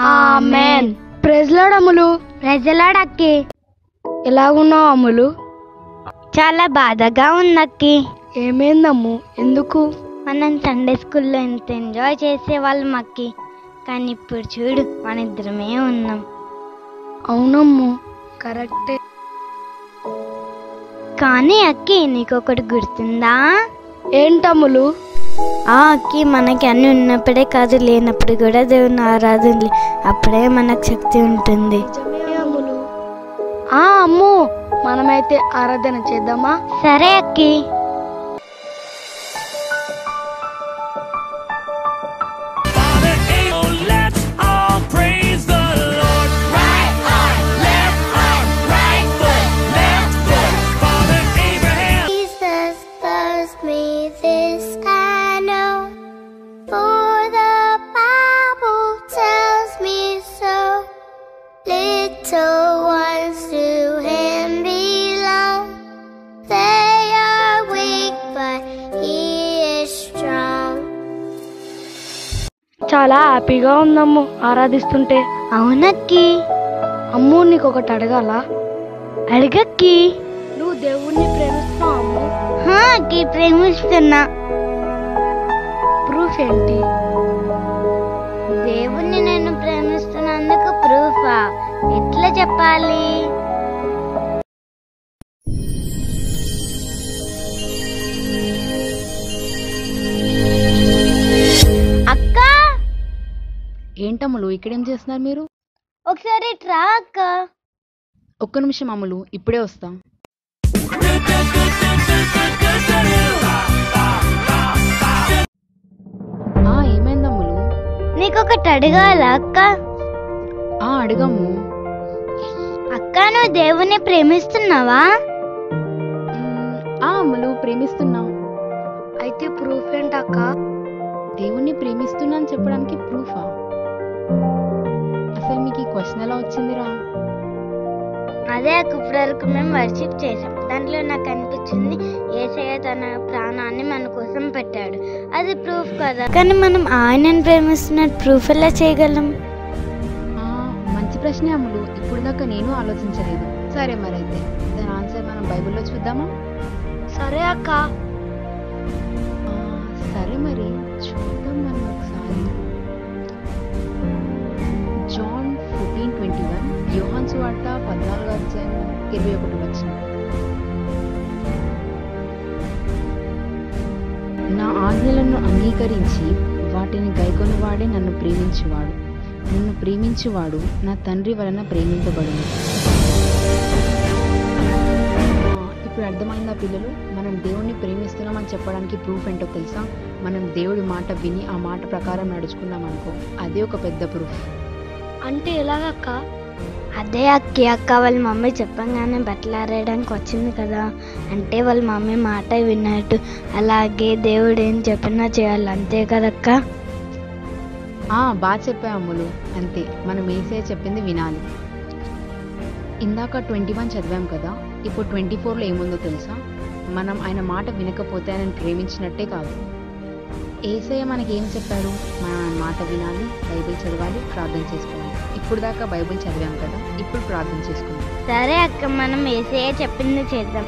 ఆమేన్. Praise lord అమ్ములు. Praise lord అక్కి. ఎలాగున్నావు అమ్ములు? చాలా బాధగా ఉందక్కి. ఏమైందమ్ము? ఎందుకు? మనం సండే స్కూల్లో ఎంత ఎంజాయ్ చేసేవాళ్ళం అక్కి, కానీ ఇప్పుడు చూడు మన ఇద్దరమే ఉన్నాం. అవునమ్ము, కరెక్టే. కానీ అక్కి నీకొకటి గుర్తుందా? ఏంటమ్ములు? అక్కి, మనకి అన్ని ఉన్నప్పుడే కాదు లేనప్పుడు కూడా దేవుని ఆరాధన, అప్పుడే మనకు శక్తి ఉంటుంది. అమ్ము, మనమైతే ఆరాధన చేద్దామా? సరే అక్కి. చాలా హ్యాపీగా ఉందమ్ము ఆరాధిస్తుంటే. అవునక్కి. అమ్ము, నీకు ఒకటి అడగాల? అడగక్కి. నువ్వు దేవుణ్ణి ప్రేమిస్తున్నావు అమ్ము? అక్కి, ప్రేమిస్తున్నా. ప్రూఫ్ ఏంటి? దేవుణ్ణి నేను ప్రేమిస్తున్నందుకు ప్రూఫా? ఎట్లా చెప్పాలి? అక్క. ఏంటమ్ములు, ఇక్కడేం చేస్తున్నారు మీరు? ఒకసారి ట్రా అక్క. ఒక్క నిమిషం అమ్ములు, ఇప్పుడే వస్తా. ఏమైందమ్ములు? నీకొకటి అడగాల అక్క? అడగమ్ము. అక్క, నువ్వు దేవుణ్ణి ప్రేమిస్తున్నావా? అమ్ములు, ప్రేమిస్తున్నా. అయితే ప్రూఫ్ ఏంటక్క? దేవుణ్ణి ప్రేమిస్తున్నా అని చెప్పడానికి ప్రూఫా? అసలు మీకు ఈ క్వశ్చన్ ఎలా వచ్చిందిరా? అదే అక్క, ఇప్పటివరకు మేము వర్షిప్ చేసాం, దాంట్లో నాకు అనిపించింది యేసయ్య తన ప్రాణాన్ని మన కోసం పెట్టాడు, అది ప్రూఫ్ కదా. కానీ మనం ఆయనను ప్రేమిస్తున్నట్టు ప్రూఫ్ ఎలా చేయగలం? మంచి ప్రశ్నే అమ్ములు, ఇప్పుడు దాకా నేను ఆలోచించలేదు. సరే, మరైతే దాని ఆన్సర్ మనం బైబిల్లో చూద్దామా? సరే అక్క. సరే, మరి చూద్దాం మనం ఒకసారి. జాన్ 14:21, యోహాను సువార్త 14:21. నా ఆజ్ఞలను అంగీకరించి వాటిని గైకొనివాడే నన్ను ప్రేమించువాడు. నన్ను ప్రేమించువాడు నా తండ్రి వలన ప్రేమింపబడును. ఇప్పుడు అర్థమైందా పిల్లలు? మనం దేవుణ్ణి ప్రేమిస్తున్నామని చెప్పడానికి ప్రూఫ్ ఏంటో తెలుసా? మనం దేవుడి మాట విని ఆ మాట ప్రకారం నడుచుకున్నాం అనుకో, అదే ఒక పెద్ద ప్రూఫ్. అంటే ఎలాగక్క? అదే అక్కి, అక్క వాళ్ళ మమ్మీ చెప్పంగానే బట్టలు ఆరేయడానికి వచ్చింది కదా, అంటే వాళ్ళ మమ్మీ మాట విన్నట్టు, అలాగే దేవుడు ఏం చెప్పినా చేయాలి, అంతే కదక్క? బాగా చెప్పా అమ్ములు, అంతే. మనం యేసయ్య చెప్పింది వినాలి. ఇందాక 21 చదివాం కదా, ఇప్పుడు 24లో ఏముందో తెలుసా? మనం ఆయన మాట వినకపోతే ఆయన ప్రేమించినట్టే కాదు. యేసయ్య మనకి ఏం చెప్పాడు? మనం ఆయన మాట వినాలి, బైబిల్ చదవాలి, ప్రార్థన చేసుకోవాలి. ఇప్పుడు దాకా బైబిల్ చదివాం కదా, ఇప్పుడు ప్రార్థన చేసుకుందాం. సరే అక్క, మనం యేసయ్య చెప్పింది చేద్దాం.